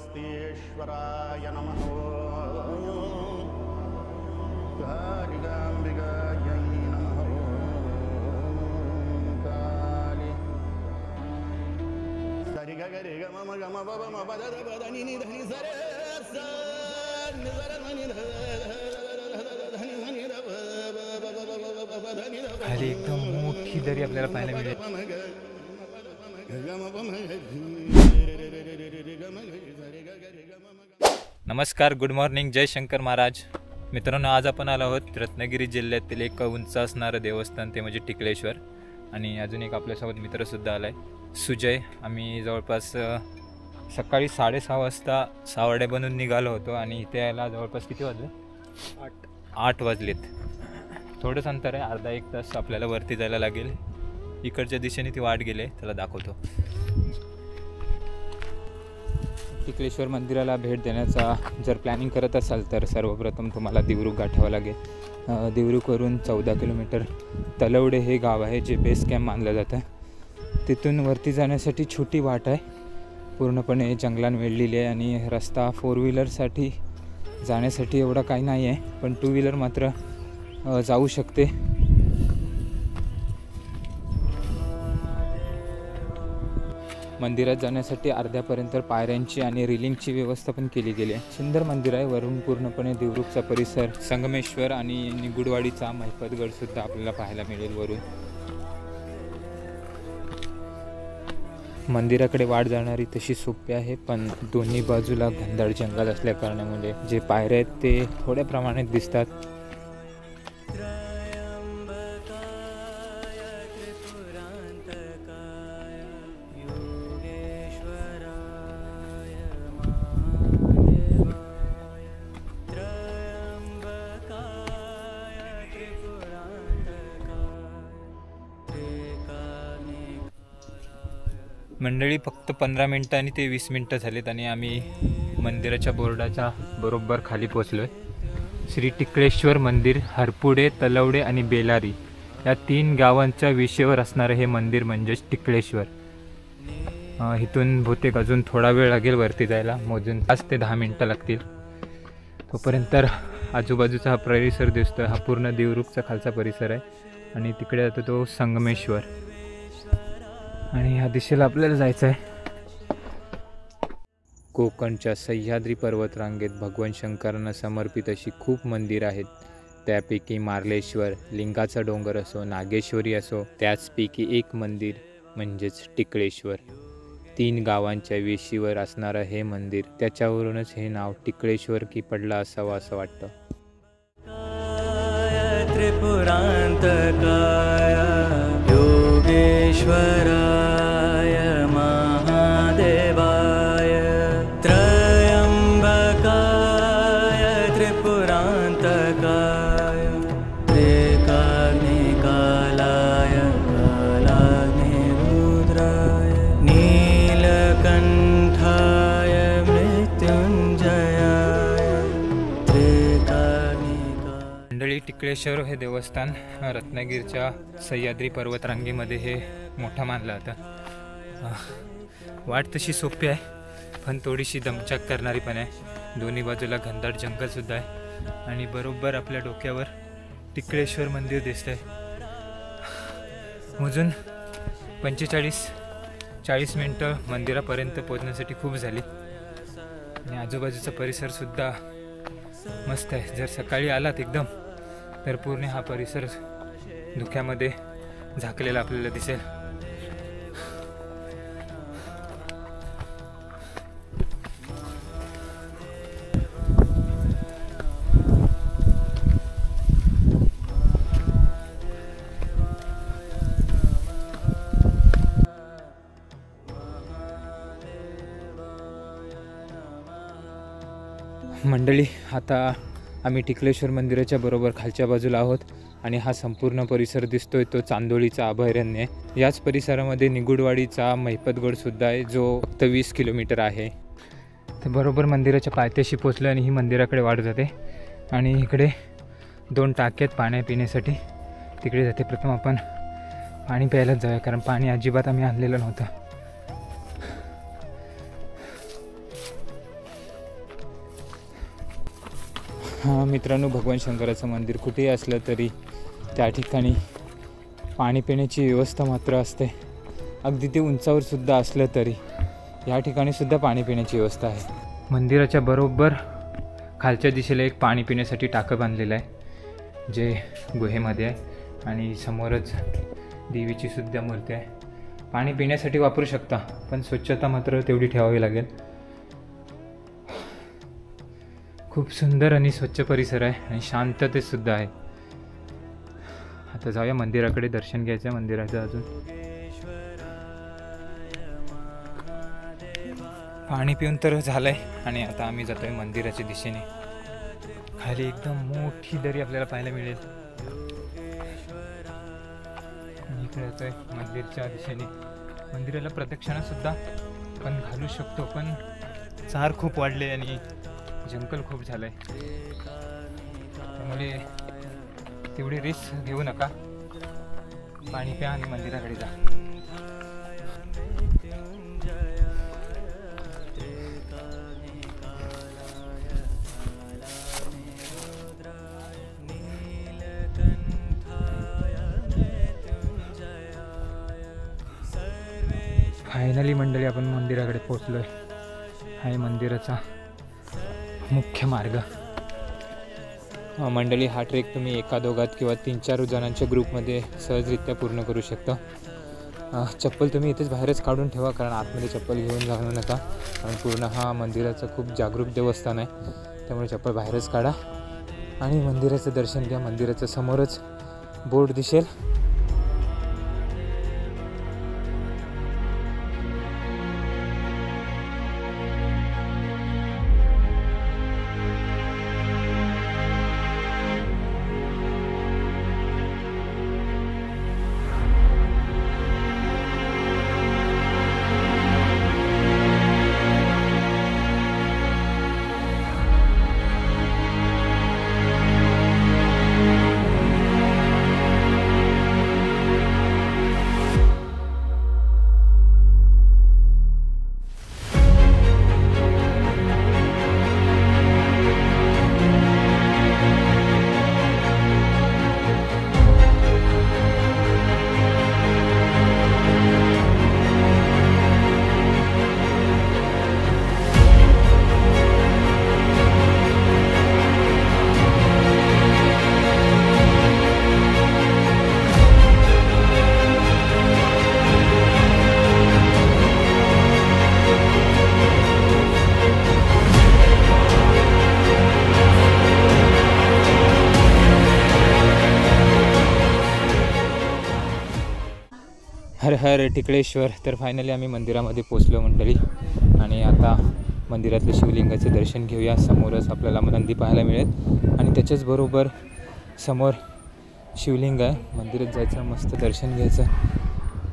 अगस्त्येश्वराय नमः। कालिकाम्बिकायै नमः। काली सरि ग रे ग म ग म प म प द द प द नि नि ध नि स रे स नि स रे नि ध ध नि ध नि ध प प ध नि ध प। खाली एकदम मोठी दरी आपल्याला पाहायला मिळेल। नमस्कार, गुड मॉर्निंग, जय शंकर महाराज मित्रांनो. आज आपण आलो आहोत रत्नागिरी जिल्ह्यातील एक उंच असणारं देवस्थान, ते म्हणजे टिकलेश्वर. आणि अजून एक आपल्यासोबत मित्रसुद्धा आला आहे, सुजय. आम्ही जवळपास सकाळी 6:30 वाजता सावर्डे बनून निघालो होतो आणि इथे यायला जवळपास किती वाजले? 8 वाजलेत. थोडंच अंतर आहे, अर्धा एक तास आपल्याला वरती जायला लागेल. इकडच्या दिशेने ती वाट गेले, त्याला दाखवतो. टिकलेश्वर मंदिराला भेट देण्याचा जर प्लॅनिंग करत असाल तर सर्वप्रथम तुम्हाला देवरुख गाठावं लागेल. देवरुखवरून 14 किलोमीटर तलवडे हे गाव आहे, जे बेस कॅम्प मानलं जातं. तिथून वरती जाण्यासाठी छोटी वाट आहे, पूर्णपणे जंगलान वेढलेली आहे. आणि रस्ता 4 व्हीलरसाठी जाण्यासाठी एवढा काही नाही आहे, पण 2 व्हीलर मात्र जाऊ शकते. मंदिरात जाण्यासाठी अर्ध्यापर्यंत पायऱ्यांची आणि रिलिंगची व्यवस्था पण केली गेली आहे. सुंदर मंदिर आहे. वरून पूर्णपणे देवरुखचा परिसर, संगमेश्वर आणि निगुडवाडीचा महिपतगड सुद्धा आपल्याला पाहायला मिळेल वरून. मंदिराकडे वाट जाणारी तशी सोपी आहे, पण दोन्ही बाजूला घनदाट जंगल असल्या कारणामुळे जे पायऱ्या आहेत ते थोड्या प्रमाणात दिसतात. मंडळी, फक्त 15 मिनटं आणि ते 20 मिनटं झालेत आणि आम्ही मंदिराच्या बोर्डाच्या बरोबर खाली पोचलो आहे. श्री टिकलेश्वर मंदिर, हरपुडे, तलवडे आणि बेलारी या 3 गावांच्या विषयावर असणारं हे मंदिर म्हणजेच टिकलेश्वर. इथून बहुतेक अजून थोडा वेळ लागेल वरती जायला, मोजून 5 ते 10 मिनटं लागतील. तोपर्यंत आजूबाजूचा हा परिसर दिसतो, हा पूर्ण देवरुखचा खालचा परिसर आहे. आणि तिकडे जातो तो संगमेश्वर, आणि ह्या दिशेला आपल्याला जायचं आहे. कोकणच्या सह्याद्री पर्वतरांगेत भगवान शंकरांना समर्पित अशी खूप मंदिरं आहेत. त्यापैकी मार्लेश्वर, लिंगाचा डोंगर असो, नागेश्वरी असो, त्याचपैकी एक मंदिर म्हणजेच टिकलेश्वर. 3 गावांच्या वेशीवर असणारं हे मंदिर, त्याच्यावरूनच हे नाव टिकलेश्वर की पडलं असावं असं वाटतं. योगेश्वराय महादेवाय त्रयंबकाय त्रिपुरांतकाय त्रिकाग्निकालाय कालाग्निरुद्राय नीलकंठाय मृत्युंजयाय त्रिकाग्निकाय. मंडळी, टिकलेश्वर हे देवस्थान रत्नागिरीच्या सह्याद्री पर्वतरांगेमध्ये हे मोठा मानला जातं. वाट तशी सोपी आहे, पण थोडीशी दमछाक करणारी पण आहे. दोन्ही बाजूला घनदाट जंगलसुद्धा आहे आणि बरोबर आपल्या डोक्यावर टिकलेश्वर मंदिर दिसतंय. मोजून 45-40 मिनटं मंदिरापर्यंत पोहोचण्यासाठी खूप झाली. आणि आजूबाजूचा परिसरसुद्धा मस्त आहे. जर सकाळी आलात एकदम तर पूर्ण हा परिसर धुक्यामध्ये झाकलेला आपल्याला दिसेल. मंडळी, आता आम्ही टिकलेश्वर मंदिराच्या बरोबर खालच्या बाजूला आहोत आणि हा संपूर्ण परिसर दिसतोय तो चांदोळीचा अभयारण्य आहे. याच परिसरामध्ये निगुडवाडीचा महिपतगडसुद्धा आहे, जो फक्त 20 किलोमीटर आहे. तर बरोबर मंदिराच्या पायथ्याशी पोचलो आणि ही मंदिराकडे वाट जाते. आणि इकडे 2 टाके आहेत पाण्या पिण्यासाठी, तिकडे जाते. प्रथम आपण पाणी प्यायलाच जाऊया, कारण पाणी अजिबात आम्ही आणलेलं नव्हतं. हां मित्रांनो, भगवान शंकराचं मंदिर कुठेही असलं तरी त्या ठिकाणी पाणी पिण्याची व्यवस्था मात्र असते. अगदी ते उंचावर सुद्धा असलं तरी या ठिकाणी सुद्धा पाणी पिण्याची व्यवस्था आहे. मंदिराच्या बरोबर खालच्या दिशेला एक पाणी पिण्यासाठी टाकं बांधलेलं आहे जे गुहेमध्ये आहे आणि समोरच देवीची सुद्धा मूर्ती आहे. पाणी पिण्यासाठी वापरू शकता, पण स्वच्छता मात्र तेवढी ठेवावी लागेल. खूप सुंदर आणि स्वच्छ परिसर आहे आणि शांततेतसुद्धा आहे. आता जाऊया मंदिराकडे, दर्शन घ्यायचं आहे मंदिराचं. अजून पाणी पिऊन तर झालं आहे आणि आता आम्ही जातो आहे मंदिराच्या दिशेने. खाली एकदम मोठी दरी आपल्याला पाहायला मिळेल. इकडे येतो आहे मंदिरच्या दिशेने. मंदिराला प्रदक्षिणासुद्धा पण घालू शकतो, पण चार खूप वाढले आणि जंगल खूप झालं आहे, त्यामुळे तेवढी रिस्क घेऊ नका. पाणी प्या आणि मंदिराकडे जा. फायनली मंडळी आपण मंदिराकडे पोचलो आहे. हा आहे मंदिराचा मुख्य मार्ग. मंडळी, हा ट्रेक तुम्ही एका दोघात किंवा 3-4 जणांच्या ग्रुपमध्ये सहजरित्या पूर्ण करू शकता. चप्पल तुम्ही इथेच बाहेरच काढून ठेवा, कारण आतमध्ये चप्पल घेऊन जाऊ नका, कारण पूर्ण हा मंदिराचं खूप जागरूक देवस्थान आहे. त्यामुळे चप्पल बाहेरच काढा आणि मंदिराचं दर्शन घ्या. मंदिराच्या समोरच बोर्ड दिसेल. हर हर टिकळेश्वर. तर फायनली आम्ही मंदिरामध्ये पोचलो मंडळी आणि आता मंदिरातलं शिवलिंगाचं दर्शन घेऊया. समोरच आपल्याला नंदी पाहायला मिळेल आणि त्याच्याच बरोबर समोर शिवलिंग आहे. मंदिरात जायचं, मस्त दर्शन घ्यायचं.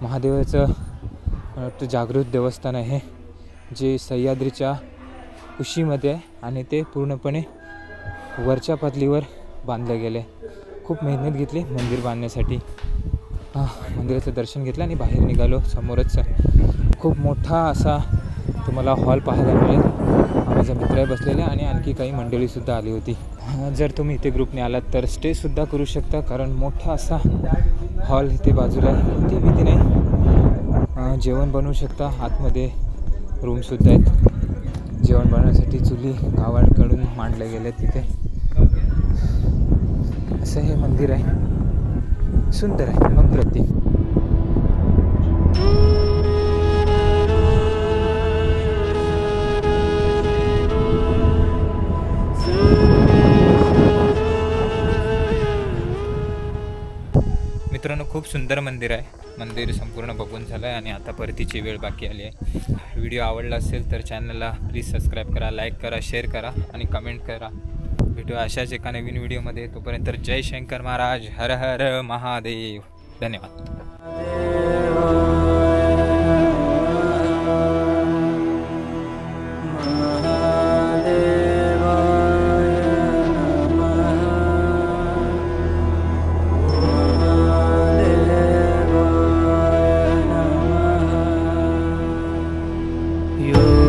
महादेवाचं जागृत देवस्थान आहे जे सह्याद्रीच्या कुशीमध्ये आहे आणि ते पूर्णपणे वरच्या पातळीवर बांधलं गेलं आहे. खूप मेहनत घेतली मंदिर बांधण्यासाठी. मंदिराचं दर्शन घेतलं आणि बाहेर निघालो. समोरच खूप मोठा असा तुम्हाला हॉल पाहायला मिळेल. माझा मित्र बसलेला आणि आणखी काही मंडळीसुद्धा आली होती. जर तुम्ही इथे ग्रुपने आलात तर स्टेसुद्धा करू शकता, कारण मोठा असा हॉल इथे बाजूला आहे. कोणती भीती नाही. जेवण बनवू शकता. आतमध्ये रूमसुद्धा आहेत. जेवण बनवण्यासाठी चुली गावाकडून मांडले गेले तिथे. असं हे मंदिर आहे. सुंदर आहे, अप्रतिम. मित्रांनो, खूप सुंदर मंदिर आहे. मंदिर संपूर्ण बघून झालं आहे आणि आता परतीची वेळ बाकी आली आहे. व्हिडिओ आवडला असेल तर चॅनलला प्लीज सबस्क्राईब करा, लाईक करा, शेअर करा आणि कमेंट करा. भेटूया अशाच एका नवीन व्हिडिओमध्ये. तोपर्यंत जय शंकर महाराज. हर हर महादेव. धन्यवाद. You